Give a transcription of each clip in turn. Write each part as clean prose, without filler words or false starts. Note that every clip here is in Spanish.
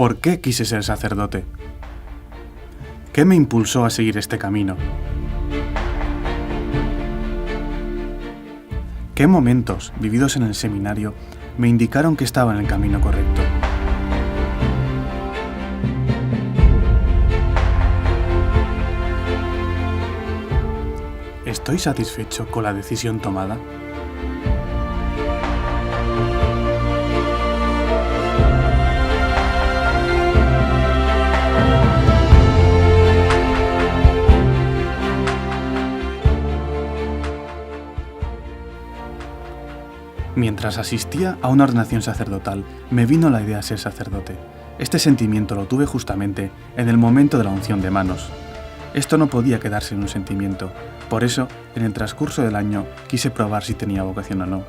¿Por qué quise ser sacerdote? ¿Qué me impulsó a seguir este camino? ¿Qué momentos, vividos en el seminario, me indicaron que estaba en el camino correcto? ¿Estoy satisfecho con la decisión tomada? Mientras asistía a una ordenación sacerdotal, me vino la idea de ser sacerdote. Este sentimiento lo tuve justamente en el momento de la unción de manos. Esto no podía quedarse en un sentimiento, por eso, en el transcurso del año, quise probar si tenía vocación o no.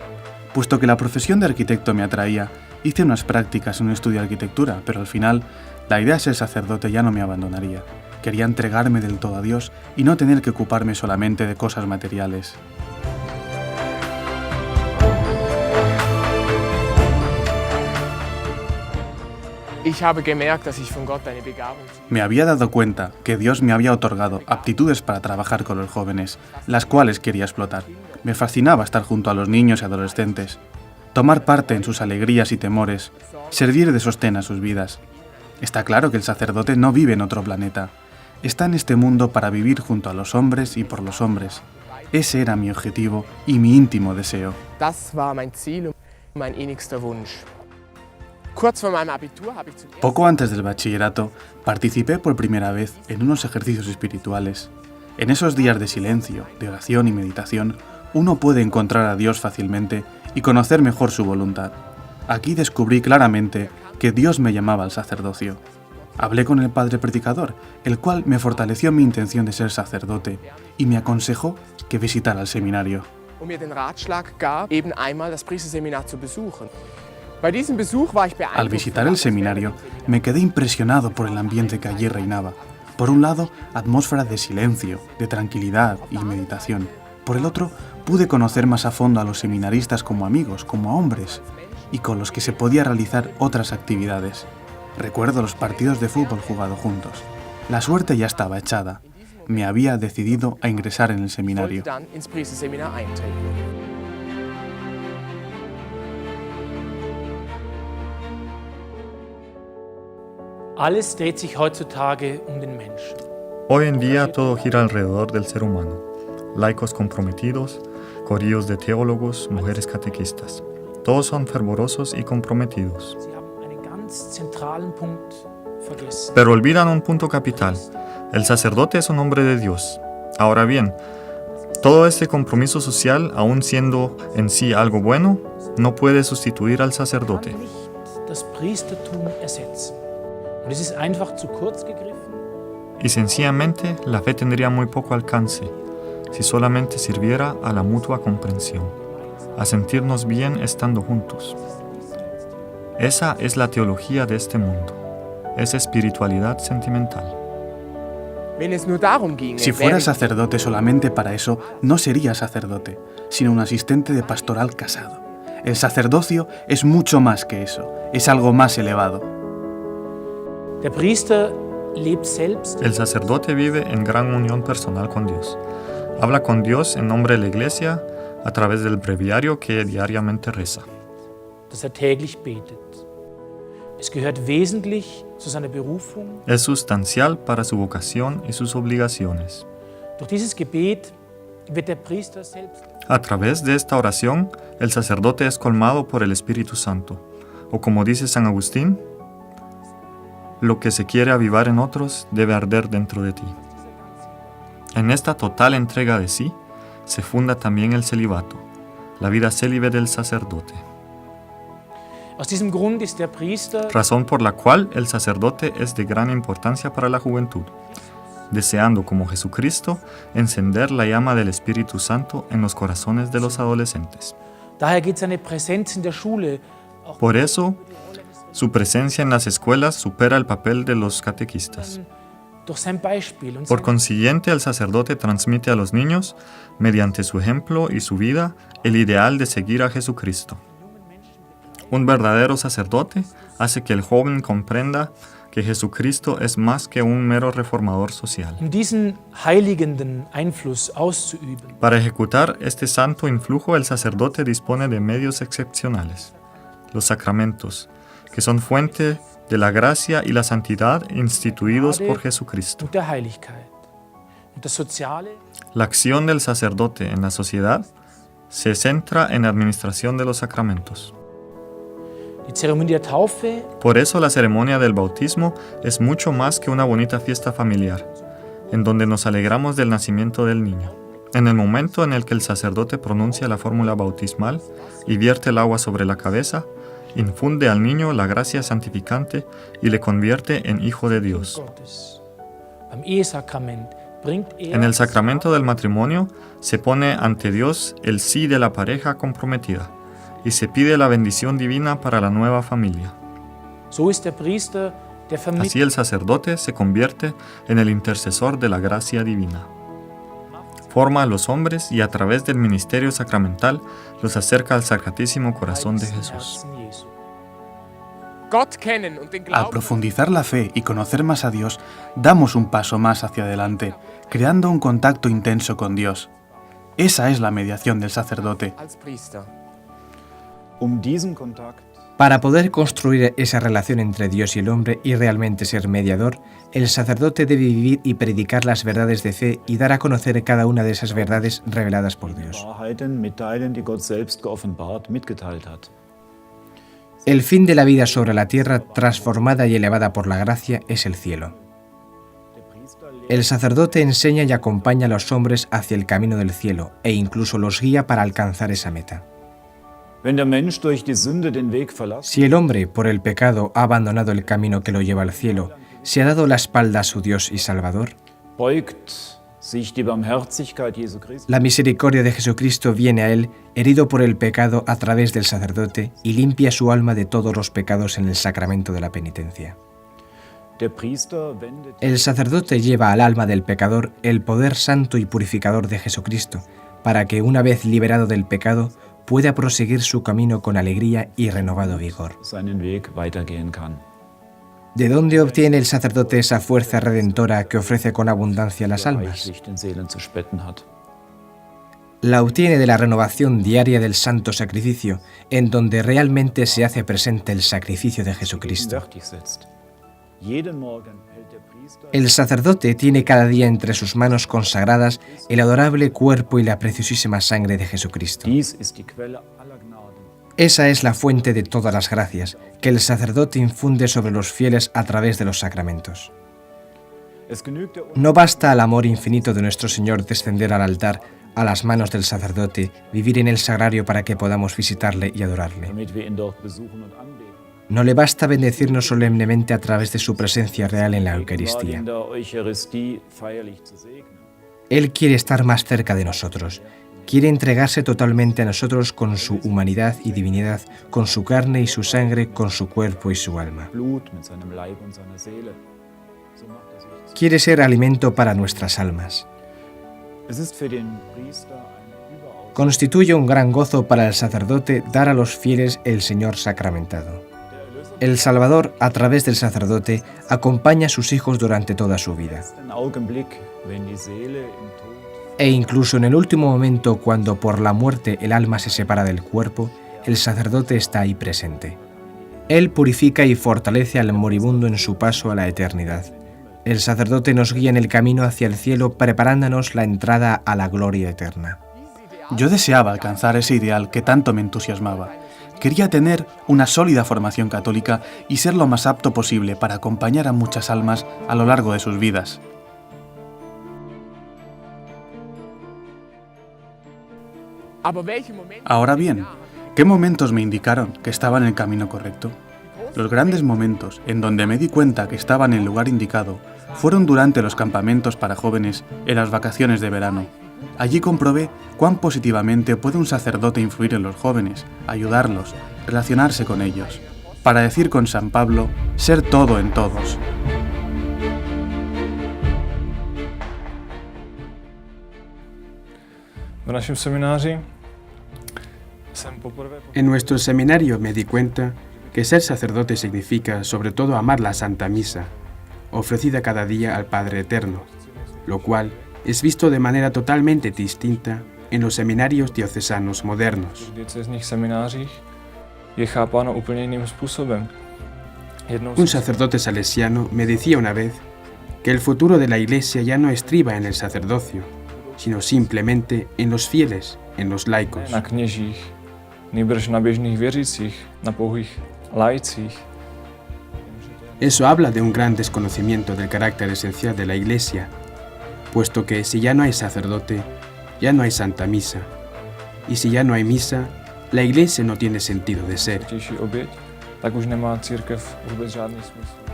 Puesto que la profesión de arquitecto me atraía, hice unas prácticas en un estudio de arquitectura, pero al final, la idea de ser sacerdote ya no me abandonaría. Quería entregarme del todo a Dios y no tener que ocuparme solamente de cosas materiales. Me había dado cuenta que Dios me había otorgado aptitudes para trabajar con los jóvenes, las cuales quería explotar. Me fascinaba estar junto a los niños y adolescentes, tomar parte en sus alegrías y temores, servir de sostén a sus vidas. Está claro que el sacerdote no vive en otro planeta. Está en este mundo para vivir junto a los hombres y por los hombres. Ese era mi objetivo y mi íntimo deseo. Poco antes del bachillerato, participé por primera vez en unos ejercicios espirituales. En esos días de silencio, de oración y meditación, uno puede encontrar a Dios fácilmente y conocer mejor su voluntad. Aquí descubrí claramente que Dios me llamaba al sacerdocio. Hablé con el padre predicador, el cual me fortaleció en mi intención de ser sacerdote y me aconsejó que visitara el seminario. Al visitar el seminario, me quedé impresionado por el ambiente que allí reinaba. Por un lado, atmósfera de silencio, de tranquilidad y meditación. Por el otro, pude conocer más a fondo a los seminaristas como amigos, como hombres, y con los que se podía realizar otras actividades. Recuerdo los partidos de fútbol jugados juntos. La suerte ya estaba echada. Me había decidido a ingresar en el seminario. Alles dreht sich heutzutage den Menschen. Hoy en día todo gira alrededor del ser humano. Laicos comprometidos, corillos de teólogos, mujeres catequistas. Todos son fervorosos y comprometidos. Pero olvidan un punto capital. El sacerdote es un hombre de Dios. Ahora bien, todo este compromiso social, aun siendo en sí algo bueno, no puede sustituir al sacerdote. Y sencillamente, la fe tendría muy poco alcance si solamente sirviera a la mutua comprensión, a sentirnos bien estando juntos. Esa es la teología de este mundo, es espiritualidad sentimental. Si fuera sacerdote solamente para eso, no sería sacerdote, sino un asistente de pastoral casado. El sacerdocio es mucho más que eso, es algo más elevado. El sacerdote vive en gran unión personal con Dios. Habla con Dios en nombre de la Iglesia a través del breviario que diariamente reza. Es sustancial para su vocación y sus obligaciones. A través de esta oración, el sacerdote es colmado por el Espíritu Santo. O como dice San Agustín, lo que se quiere avivar en otros debe arder dentro de ti. En esta total entrega de sí, se funda también el celibato, la vida célibe del sacerdote. Razón por la cual el sacerdote es de gran importancia para la juventud, deseando como Jesucristo encender la llama del Espíritu Santo en los corazones de los adolescentes. Por eso, su presencia en las escuelas supera el papel de los catequistas. Por consiguiente, el sacerdote transmite a los niños, mediante su ejemplo y su vida, el ideal de seguir a Jesucristo. Un verdadero sacerdote hace que el joven comprenda que Jesucristo es más que un mero reformador social. Diesen heiligenden Einfluss auszuüben, Para ejecutar este santo influjo, el sacerdote dispone de medios excepcionales, los sacramentos, que son fuente de la gracia y la santidad instituidos por Jesucristo. und der Heiligkeit. Und das Soziale, La acción del sacerdote en la sociedad se centra en la administración de los sacramentos. die Zeremonie der Taufe, Por eso la ceremonia del bautismo es mucho más que una bonita fiesta familiar, en donde nos alegramos del nacimiento del niño. En el momento en el que el sacerdote pronuncia la fórmula bautismal y vierte el agua sobre la cabeza, infunde al niño la gracia santificante y le convierte en hijo de Dios. Gottes. Beim Ehesakrament bringt En el sacramento del matrimonio se pone ante Dios el sí de la pareja comprometida y se pide la bendición divina para la nueva familia. So ist der Priester der Así Vermittler el sacerdote se convierte en el intercesor de la gracia divina. Forma a los hombres y a través del ministerio sacramental los acerca al Sacratísimo Corazón de Jesús. Herzen Jesu. Gott kennen und den Al Glauben profundizar la fe y conocer más a Dios, damos un paso más hacia adelante, creando un contacto intenso con Dios. Esa es la mediación del sacerdote. als Priester. Diesen Kontakt Para poder construir esa relación entre Dios y el hombre y realmente ser mediador, el sacerdote debe vivir y predicar las verdades de fe y dar a conocer cada una de esas verdades reveladas por Dios. Wahrheiten mitteilen, die Gott selbst geoffenbart, mitgeteilt hat. El fin de la vida sobre la tierra, transformada y elevada por la gracia, es el cielo. El sacerdote enseña y acompaña a los hombres hacia el camino del cielo e incluso los guía para alcanzar esa meta. Wenn der Mensch durch die Sünde den Weg verlässt, Si el hombre, por el pecado, ha abandonado el camino que lo lleva al cielo, se ha dado la espalda a su Dios y Salvador, beugt sich die Barmherzigkeit Jesu Christi. la misericordia de Jesucristo viene a él, herido por el pecado a través del sacerdote, y limpia su alma de todos los pecados en el sacramento de la penitencia. Der Priester wendet El sacerdote lleva al alma del pecador el poder santo y purificador de Jesucristo, para que una vez liberado del pecado, pueda proseguir su camino con alegría y renovado vigor. seinen Weg weitergehen kann. ¿De dónde obtiene el sacerdote esa fuerza redentora que ofrece con abundancia a las almas? Reichlich den Seelen zu spenden hat. La obtiene de la renovación diaria del santo sacrificio, en donde realmente se hace presente el sacrificio de Jesucristo. Gegenwärtig setzt. Jeden Morgen hält der Priester El sacerdote tiene cada día entre sus manos consagradas el adorable cuerpo y la preciosísima sangre de Jesucristo. Dies ist die Quelle aller Gnaden. Esa es la fuente de todas las gracias que el sacerdote infunde sobre los fieles a través de los sacramentos. Es genügt der No basta al amor infinito de nuestro Señor descender al altar, a las manos del sacerdote, vivir en el sagrario para que podamos visitarle y adorarle. damit wir ihn dort besuchen und anbeten. No le basta bendecirnos solemnemente a través de su presencia real en la Gerade Eucaristía. in der Eucharistie feierlich zu segnen. Él quiere estar más cerca de nosotros. Quiere entregarse totalmente a nosotros con su humanidad y divinidad, con su carne y su sangre, con su cuerpo y su alma. Blut mit seinem Leib und seiner Seele. So macht sich Quiere ser alimento para nuestras almas. Es ist für den Priester ein überaus Constituye un gran gozo para el sacerdote dar a los fieles el Señor sacramentado. El Salvador, a través del sacerdote, acompaña a sus hijos durante toda su vida. ein Augenblick, wenn die Seele im Tod E incluso en el último momento, cuando por la muerte el alma se separa del cuerpo, el sacerdote está ahí presente. Él purifica y fortalece al moribundo en su paso a la eternidad. El sacerdote nos guía en el camino hacia el cielo, preparándonos la entrada a la gloria eterna. Yo deseaba alcanzar ese ideal que tanto me entusiasmaba. Quería tener una sólida formación católica y ser lo más apto posible para acompañar a muchas almas a lo largo de sus vidas. Aber welche Momente Ahora bien, ¿qué momentos me indicaron que estaba en el camino correcto? Los grandes momentos en donde me di cuenta que estaba en el lugar indicado fueron durante los campamentos para jóvenes en las vacaciones de verano. Allí comprobé cuán positivamente puede un sacerdote influir en los jóvenes, ayudarlos, relacionarse con ellos. Para decir con San Pablo, ser todo en todos. V našem semináři jsem En nuestro seminario me di cuenta que ser sacerdote significa sobre todo amar la Santa Misa, ofrecida cada día al Padre Eterno, lo cual es visto de manera totalmente distinta en los seminarios diocesanos modernos. Un sacerdote salesiano me decía una vez que el futuro de la Iglesia ya no estriba en el sacerdocio, sino simplemente en los fieles, en los laicos. Eso habla de un gran desconocimiento del carácter esencial de la Iglesia, puesto que si ya no hay sacerdote, ya no hay Santa Misa, y si ya no hay misa, la Iglesia no tiene sentido de ser.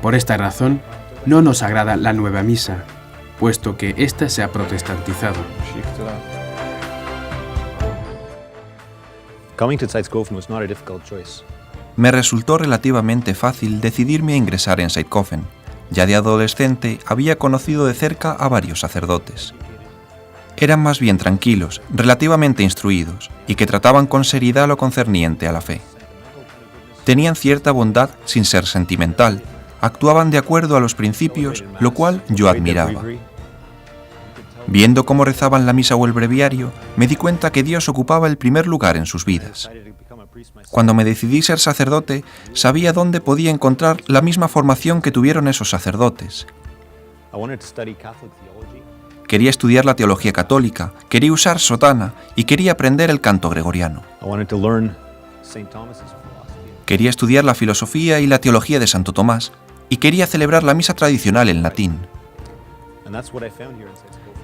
Por esta razón, no nos agrada la nueva misa, puesto que ésta se ha protestantizado. Me resultó relativamente fácil decidirme a ingresar en Zeithofen. Ya de adolescente había conocido de cerca a varios sacerdotes. Eran más bien tranquilos, relativamente instruidos, y que trataban con seriedad lo concerniente a la fe. Tenían cierta bondad sin ser sentimental, actuaban de acuerdo a los principios, lo cual yo admiraba. Viendo cómo rezaban la misa o el breviario, me di cuenta que Dios ocupaba el primer lugar en sus vidas. Cuando me decidí ser sacerdote, sabía dónde podía encontrar la misma formación que tuvieron esos sacerdotes. Quería estudiar la teología católica, quería usar sotana y quería aprender el canto gregoriano. Quería estudiar la filosofía y la teología de Santo Tomás y quería celebrar la misa tradicional en latín.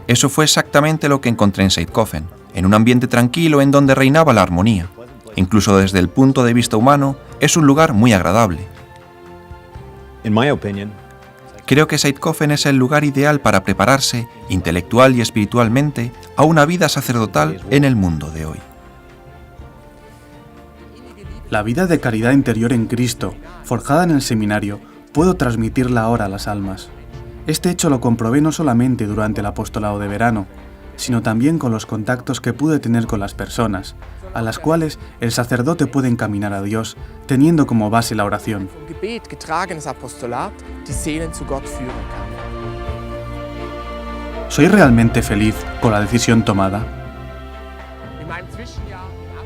Eso fue exactamente lo que encontré en Zeithofen, en un ambiente tranquilo en donde reinaba la armonía. Incluso desde el punto de vista humano, es un lugar muy agradable. Creo que Zeithofen es el lugar ideal para prepararse, intelectual y espiritualmente, a una vida sacerdotal en el mundo de hoy. La vida de caridad interior en Cristo, forjada en el seminario, puedo transmitirla ahora a las almas. Este hecho lo comprobé no solamente durante el apostolado de verano, sino también con los contactos que pude tener con las personas, a las cuales el sacerdote puede encaminar a Dios, teniendo como base la oración. ¿Soy realmente feliz con la decisión tomada?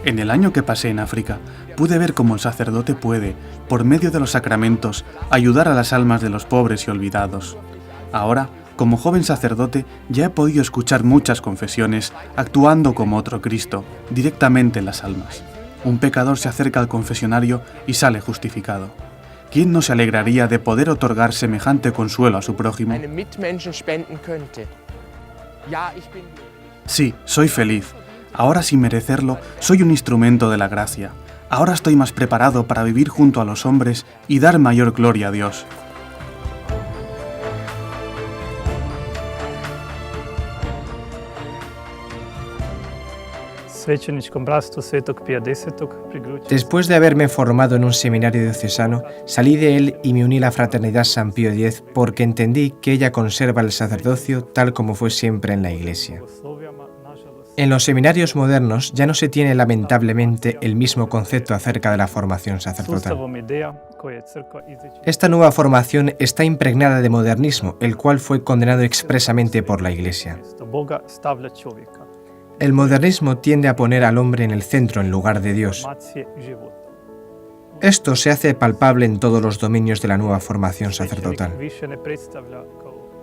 En el año que pasé en África, pude ver cómo el sacerdote puede, por medio de los sacramentos, ayudar a las almas de los pobres y olvidados. Ahora, como joven sacerdote, ya he podido escuchar muchas confesiones actuando como otro Cristo, directamente en las almas. Un pecador se acerca al confesionario y sale justificado. ¿Quién no se alegraría de poder otorgar semejante consuelo a su prójimo? Sí, soy feliz. Ahora, sin merecerlo, soy un instrumento de la gracia. Ahora estoy más preparado para vivir junto a los hombres y dar mayor gloria a Dios. Después de haberme formado en un seminario diocesano, salí de él y me uní a la Fraternidad San Pío X porque entendí que ella conserva el sacerdocio tal como fue siempre en la Iglesia. En los seminarios modernos ya no se tiene lamentablemente el mismo concepto acerca de la formación sacerdotal. Esta nueva formación está impregnada de modernismo, el cual fue condenado expresamente por la Iglesia. El modernismo tiende a poner al hombre en el centro en lugar de Dios. Esto se hace palpable en todos los dominios de la nueva formación sacerdotal.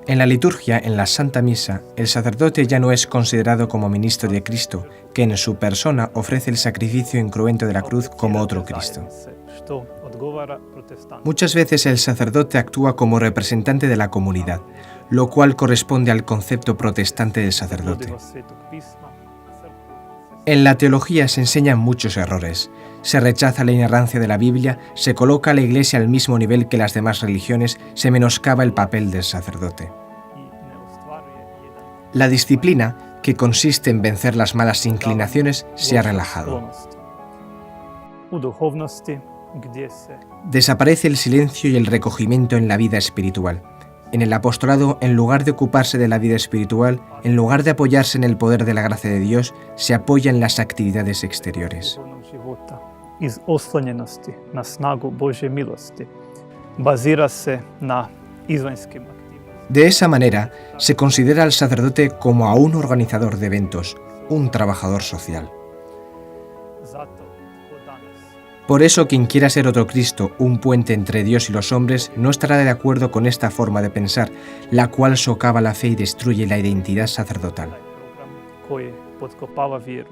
En la liturgia, en la Santa Misa, el sacerdote ya no es considerado como ministro de Cristo, que en su persona ofrece el sacrificio incruento de la cruz como otro Cristo. Muchas veces el sacerdote actúa como representante de la comunidad, lo cual corresponde al concepto protestante del sacerdote. En la teología se enseñan muchos errores. Se rechaza la inerrancia de la Biblia, se coloca a la Iglesia al mismo nivel que las demás religiones, se menoscaba el papel del sacerdote. La disciplina, que consiste en vencer las malas inclinaciones, se ha relajado. Desaparece el silencio y el recogimiento en la vida espiritual. En el apostolado, en lugar de ocuparse de la vida espiritual, en lugar de apoyarse en el poder de la gracia de Dios, se apoya en las actividades exteriores. Iz oslonjenosti na snagu Božje milosti. Bazira se na izvanjskim aktivnostima. De esa manera, se considera al sacerdote como a un organizador de eventos, un trabajador social. Zato ko danas Por eso, quien quiera ser otro Cristo, un puente entre Dios y los hombres, no estará de acuerdo con esta forma de pensar, la cual socava la fe y destruye la identidad sacerdotal. taj program koji potkopava vjeru,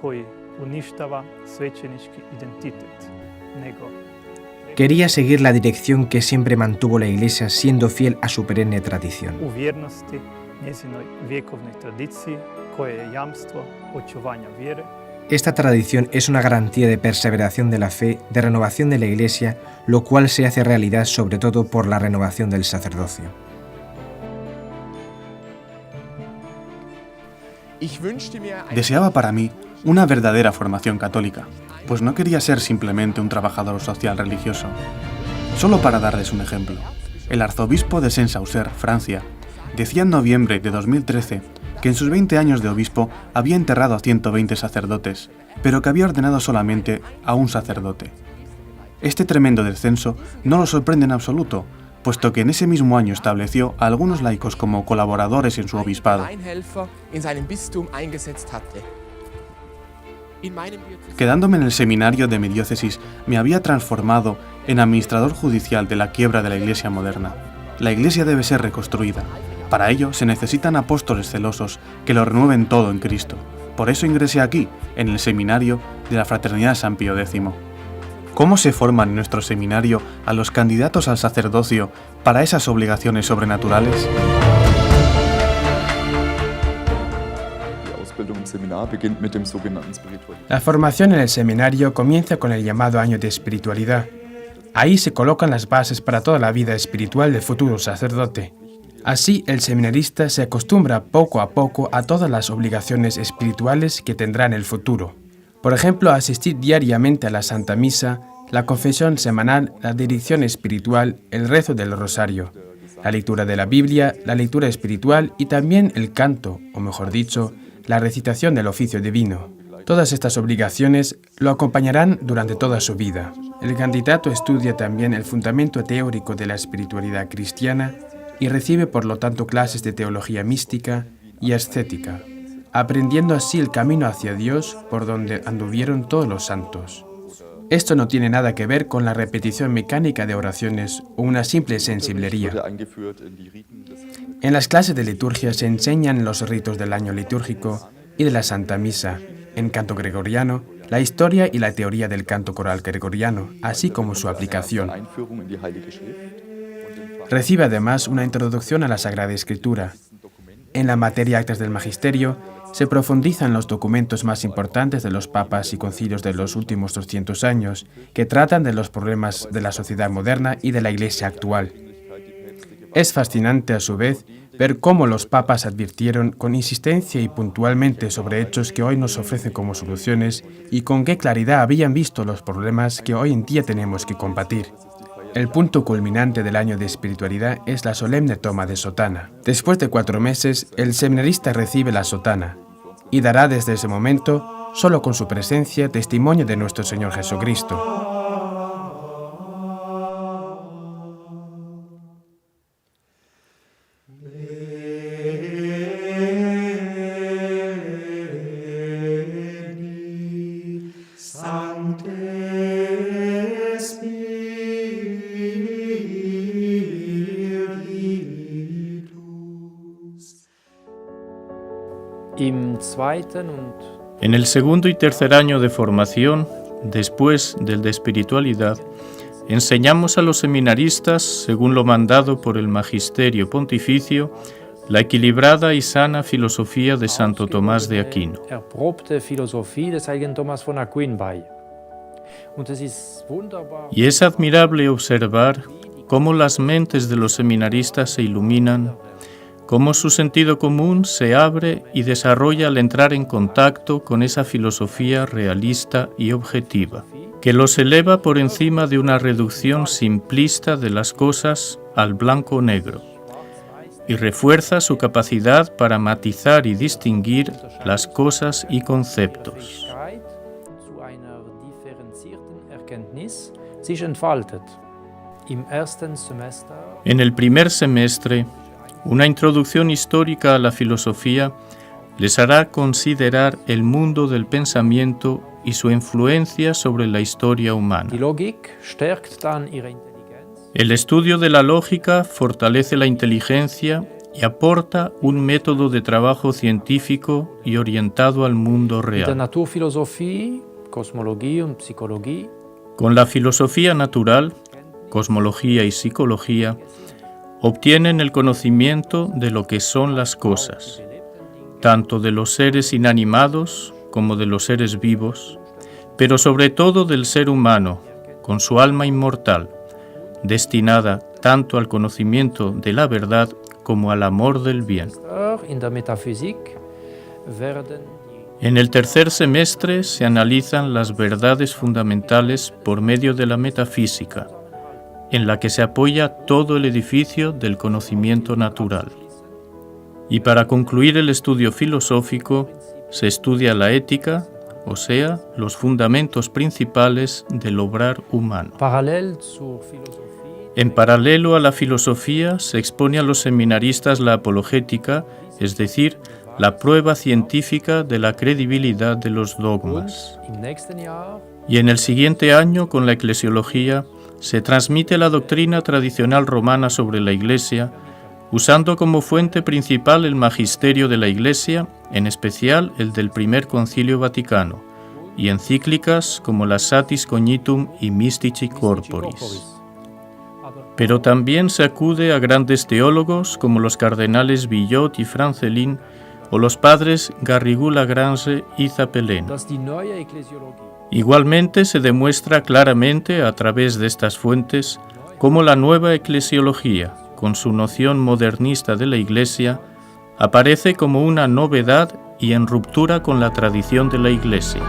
koji uništava svećenički identitet, nego Quería seguir la dirección que siempre mantuvo la Iglesia, siendo fiel a su perenne tradición. u vjernosti njezinoj vjekovnoj tradiciji koja je jamstvo očuvanja vjere. Esta tradición es una garantía de perseveración de la fe, de renovación de la Iglesia, lo cual se hace realidad sobre todo por la renovación del sacerdocio. Ich wünschte mir ein Deseaba para mí una verdadera formación católica, pues no quería ser simplemente un trabajador social religioso. Solo para darles un ejemplo, el arzobispo de Saint-Saucer, Francia, decía en noviembre de 2013 que en sus 20 años de obispo había enterrado a 120 sacerdotes, pero que había ordenado solamente a un sacerdote. Este tremendo descenso no lo sorprende en absoluto, puesto que en ese mismo año estableció a algunos laicos como colaboradores en su obispado. Alleinhelfer in seinem Bistum eingesetzt hatte. In meinem Quedándome en el seminario de mi diócesis, me había transformado en administrador judicial de la quiebra de la Iglesia moderna. La Iglesia debe ser reconstruida. Para ello se necesitan apóstoles celosos que lo renueven todo en Cristo. Por eso ingresé aquí, en el seminario de la Fraternidad San Pío X. ¿Cómo se forman en nuestro seminario a los candidatos al sacerdocio para esas obligaciones sobrenaturales? La formación en el seminario comienza con el llamado año de espiritualidad. Ahí se colocan las bases para toda la vida espiritual del futuro sacerdote. Así, el seminarista se acostumbra poco a poco a todas las obligaciones espirituales que tendrá en el futuro. Por ejemplo, asistir diariamente a la Santa Misa, la confesión semanal, la dirección espiritual, el rezo del rosario, la lectura de la Biblia, la lectura espiritual y también el canto, o mejor dicho, la recitación del oficio divino. Todas estas obligaciones lo acompañarán durante toda su vida. El candidato estudia también el fundamento teórico de la espiritualidad cristiana y recibe por lo tanto clases de teología mística y ascética, aprendiendo así el camino hacia Dios por donde anduvieron todos los santos. Esto no tiene nada que ver con la repetición mecánica de oraciones o una simple sensiblería. En las clases de liturgia se enseñan los ritos del año litúrgico y de la Santa Misa, en canto gregoriano, la historia y la teoría del canto coral gregoriano, así como su aplicación. Recibe además una introducción a la Sagrada Escritura. En la materia Actas del Magisterio se profundizan los documentos más importantes de los papas y concilios de los últimos 200 años, que tratan de los problemas de la sociedad moderna y de la Iglesia actual. Es fascinante, a su vez, ver cómo los papas advirtieron con insistencia y puntualmente sobre hechos que hoy nos ofrecen como soluciones y con qué claridad habían visto los problemas que hoy en día tenemos que combatir. El punto culminante del año de espiritualidad es la solemne toma de sotana. Después de 4 meses, el seminarista recibe la sotana y dará desde ese momento, solo con su presencia, testimonio de nuestro Señor Jesucristo. En el segundo y tercer año de formación, después del de espiritualidad, enseñamos a los seminaristas, según lo mandado por el Magisterio Pontificio, la equilibrada y sana filosofía de Santo Tomás de Aquino. Y es admirable observar cómo las mentes de los seminaristas se iluminan, cómo su sentido común se abre y desarrolla al entrar en contacto con esa filosofía realista y objetiva, que los eleva por encima de una reducción simplista de las cosas al blanco o negro, y refuerza su capacidad para matizar y distinguir las cosas y conceptos. En el primer semestre, una introducción histórica a la filosofía les hará considerar el mundo del pensamiento y su influencia sobre la historia humana. El estudio de la lógica fortalece la inteligencia y aporta un método de trabajo científico y orientado al mundo real. Con la filosofía natural, cosmología y psicología, obtienen el conocimiento de lo que son las cosas, tanto de los seres inanimados como de los seres vivos, pero sobre todo del ser humano, con su alma inmortal, destinada tanto al conocimiento de la verdad como al amor del bien. En el tercer semestre se analizan las verdades fundamentales por medio de la metafísica, en la que se apoya todo el edificio del conocimiento natural. Y para concluir el estudio filosófico, se estudia la ética, o sea, los fundamentos principales del obrar humano. En paralelo a la filosofía, se expone a los seminaristas la apologética, es decir, la prueba científica de la credibilidad de los dogmas. Y en el siguiente año, con la eclesiología, se transmite la doctrina tradicional romana sobre la Iglesia, usando como fuente principal el magisterio de la Iglesia, en especial el del Primer Concilio Vaticano, y encíclicas como la Satis Cognitum y Mystici Corporis. Pero también se acude a grandes teólogos como los cardenales Villot y Francelin o los padres Garrigou-Lagrange y Zapelén. Igualmente se demuestra claramente a través de estas fuentes cómo la nueva eclesiología, con su noción modernista de la Iglesia, aparece como una novedad y en ruptura con la tradición de la Iglesia.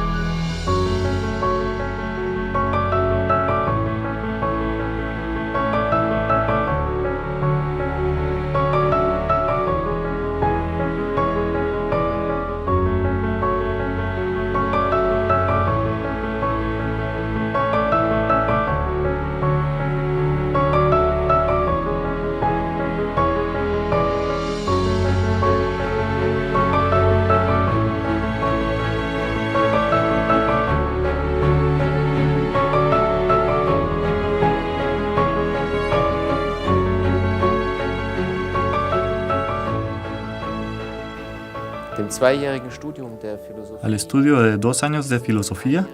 Al estudio de 2 años de filosofía,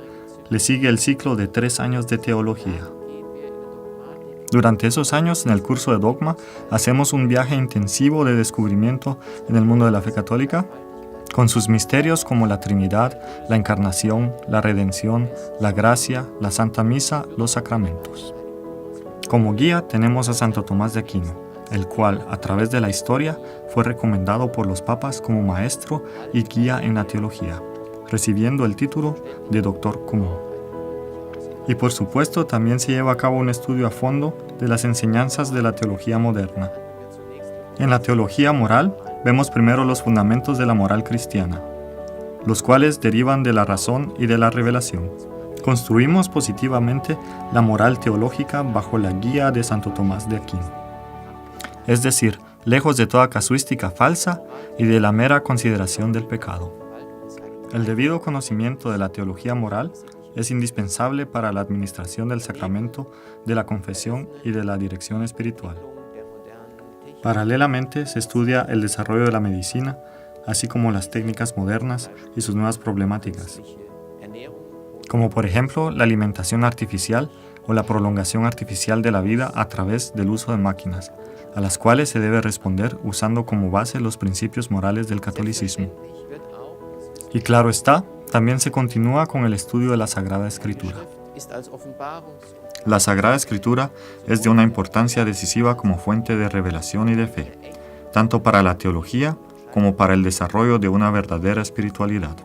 le sigue el ciclo de 3 años de teología. Durante esos años, en el curso de dogma, hacemos un viaje intensivo de descubrimiento en el mundo de la fe católica, con sus misterios como la Trinidad, la Encarnación, la Redención, la Gracia, la Santa Misa, los sacramentos. Como guía tenemos a Santo Tomás de Aquino, el cual, a través de la historia, fue recomendado por los papas como maestro y guía en la teología, recibiendo el título de doctor común. Y por supuesto, también se lleva a cabo un estudio a fondo de las enseñanzas de la teología moderna. En la teología moral, vemos primero los fundamentos de la moral cristiana, los cuales derivan de la razón y de la revelación. Construimos positivamente la moral teológica bajo la guía de Santo Tomás de Aquino. Es decir, lejos de toda casuística falsa y de la mera consideración del pecado. El debido conocimiento de la teología moral es indispensable para la administración del sacramento, de la confesión y de la dirección espiritual. Paralelamente se estudia el desarrollo de la medicina, así como las técnicas modernas y sus nuevas problemáticas, como por ejemplo la alimentación artificial o la prolongación artificial de la vida a través del uso de máquinas, a las cuales se debe responder usando como base los principios morales del catolicismo. Y claro está, también se continúa con el estudio de la Sagrada Escritura. La Sagrada Escritura es de una importancia decisiva como fuente de revelación y de fe, tanto para la teología como para el desarrollo de una verdadera espiritualidad.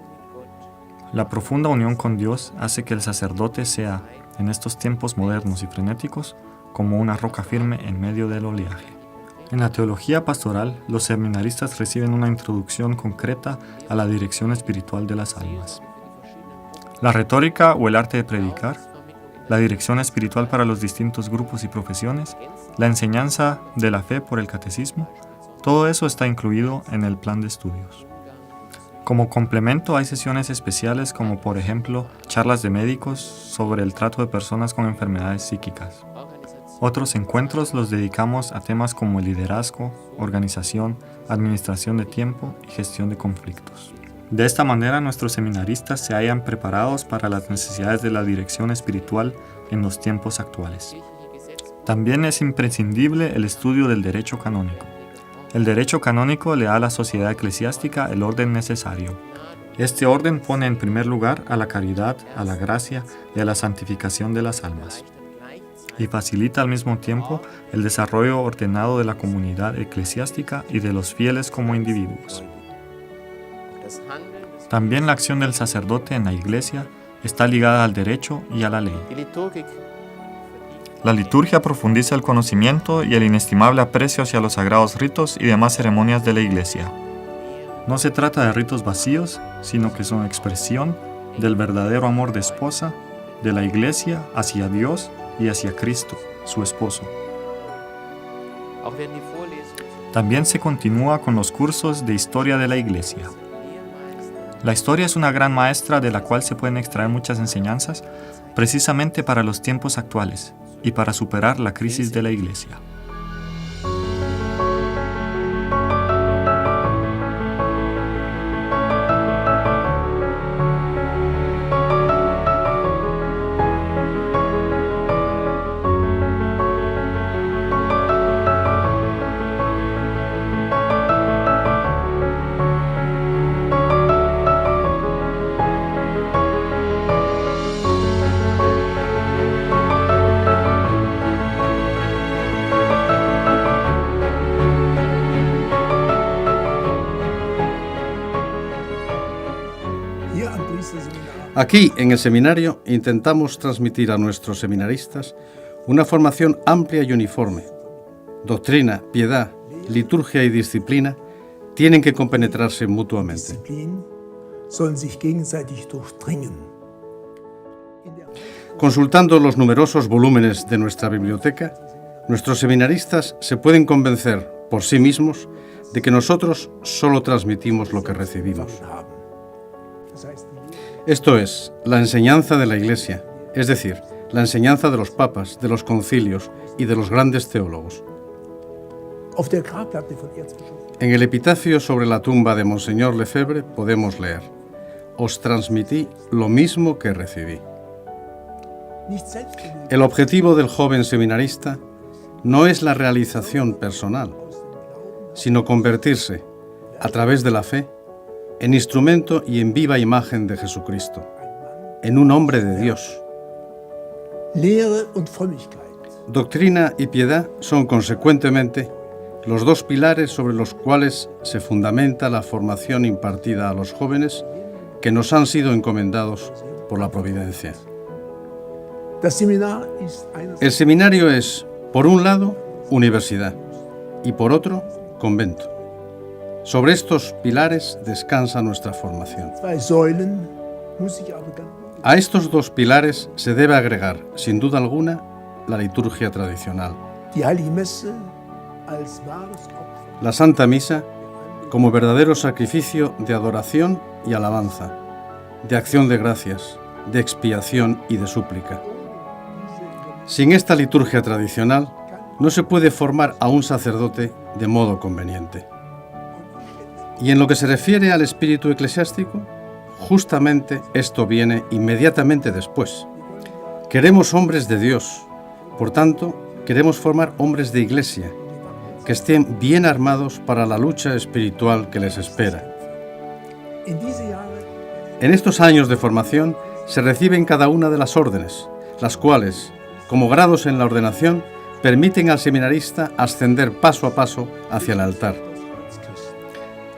La profunda unión con Dios hace que el sacerdote sea, en estos tiempos modernos y frenéticos, como una roca firme en medio del oleaje. En la teología pastoral, los seminaristas reciben una introducción concreta a la dirección espiritual de las almas. La retórica o el arte de predicar, la dirección espiritual para los distintos grupos y profesiones, la enseñanza de la fe por el catecismo, todo eso está incluido en el plan de estudios. Como complemento hay sesiones especiales como por ejemplo charlas de médicos sobre el trato de personas con enfermedades psíquicas. Otros encuentros los dedicamos a temas como el liderazgo, organización, administración de tiempo y gestión de conflictos. De esta manera nuestros seminaristas se hallan preparados para las necesidades de la dirección espiritual en los tiempos actuales. También es imprescindible el estudio del derecho canónico. El derecho canónico le da a la sociedad eclesiástica el orden necesario. Este orden pone en primer lugar a la caridad, a la gracia y a la santificación de las almas, y facilita al mismo tiempo el desarrollo ordenado de la comunidad eclesiástica y de los fieles como individuos. También la acción del sacerdote en la Iglesia está ligada al derecho y a la ley. La liturgia profundiza el conocimiento y el inestimable aprecio hacia los sagrados ritos y demás ceremonias de la Iglesia. No se trata de ritos vacíos, sino que son expresión del verdadero amor de esposa de la Iglesia hacia Dios y hacia Cristo, su esposo. También se continúa con los cursos de historia de la Iglesia. La historia es una gran maestra de la cual se pueden extraer muchas enseñanzas, precisamente para los tiempos actuales y para superar la crisis de la Iglesia. Aquí, en el seminario, intentamos transmitir a nuestros seminaristas una formación amplia y uniforme. Doctrina, piedad, liturgia y disciplina tienen que compenetrarse mutuamente. Consultando los numerosos volúmenes de nuestra biblioteca, nuestros seminaristas se pueden convencer por sí mismos de que nosotros solo transmitimos lo que recibimos. Esto es, la enseñanza de la Iglesia, es decir, la enseñanza de los papas, de los concilios y de los grandes teólogos. En el epitafio sobre la tumba de Monseñor Lefebvre podemos leer: «Os transmití lo mismo que recibí». El objetivo del joven seminarista no es la realización personal, sino convertirse, a través de la fe, en instrumento y en viva imagen de Jesucristo, en un hombre de Dios. Doctrina y piedad son, consecuentemente, los dos pilares sobre los cuales se fundamenta la formación impartida a los jóvenes que nos han sido encomendados por la Providencia. El seminario es, por un lado, universidad y por otro, convento. Sobre estos pilares descansa nuestra formación. A estos dos pilares se debe agregar, sin duda alguna, la liturgia tradicional. La Santa Misa como verdadero sacrificio de adoración y alabanza, de acción de gracias, de expiación y de súplica. Sin esta liturgia tradicional, no se puede formar a un sacerdote de modo conveniente. Y en lo que se refiere al espíritu eclesiástico, justamente esto viene inmediatamente después. Queremos hombres de Dios, por tanto, queremos formar hombres de iglesia, que estén bien armados para la lucha espiritual que les espera. En estos años de formación se reciben cada una de las órdenes, las cuales, como grados en la ordenación, permiten al seminarista ascender paso a paso hacia el altar.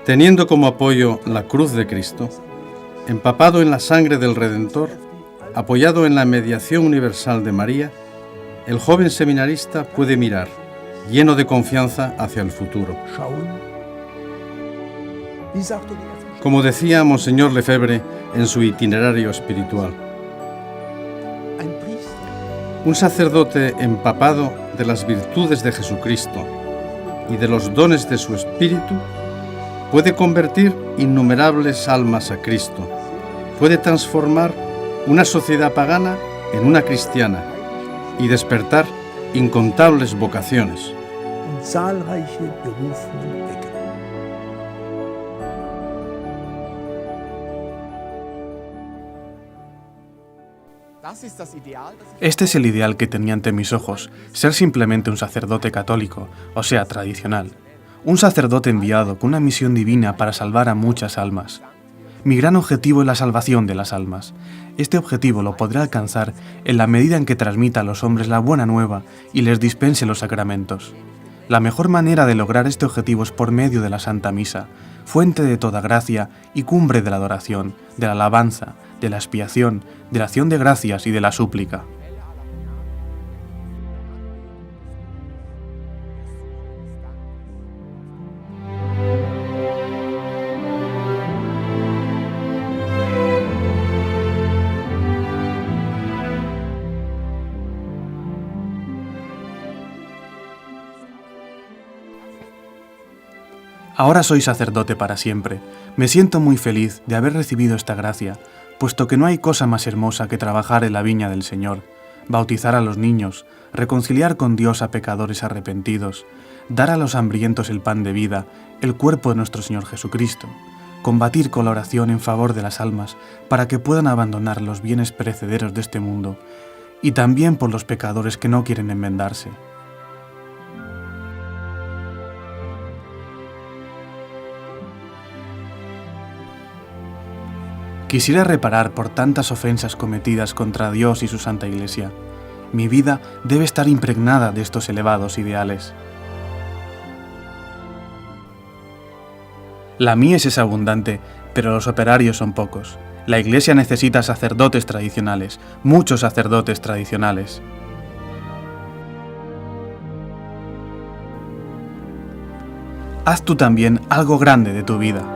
Teniendo como apoyo la cruz de Cristo, empapado en la sangre del Redentor, apoyado en la mediación universal de María, el joven seminarista puede mirar, lleno de confianza hacia el futuro. Como decía Monseñor Lefebvre en su itinerario espiritual, un sacerdote empapado de las virtudes de Jesucristo y de los dones de su Espíritu puede convertir innumerables almas a Cristo, puede transformar una sociedad pagana en una cristiana y despertar incontables vocaciones. Este es el ideal que tenía ante mis ojos, ser simplemente un sacerdote católico, o sea, tradicional. Un sacerdote enviado con una misión divina para salvar a muchas almas. Mi gran objetivo es la salvación de las almas. Este objetivo lo podré alcanzar en la medida en que transmita a los hombres la buena nueva y les dispense los sacramentos. La mejor manera de lograr este objetivo es por medio de la Santa Misa, fuente de toda gracia y cumbre de la adoración, de la alabanza, de la expiación, de la acción de gracias y de la súplica. Ahora soy sacerdote para siempre. Me siento muy feliz de haber recibido esta gracia, puesto que no hay cosa más hermosa que trabajar en la viña del Señor, bautizar a los niños, reconciliar con Dios a pecadores arrepentidos, dar a los hambrientos el pan de vida, el cuerpo de nuestro Señor Jesucristo, combatir con la oración en favor de las almas para que puedan abandonar los bienes perecederos de este mundo, y también por los pecadores que no quieren enmendarse. Quisiera reparar por tantas ofensas cometidas contra Dios y su Santa Iglesia. Mi vida debe estar impregnada de estos elevados ideales. La mies es abundante, pero los operarios son pocos. La Iglesia necesita sacerdotes tradicionales, muchos sacerdotes tradicionales. Haz tú también algo grande de tu vida.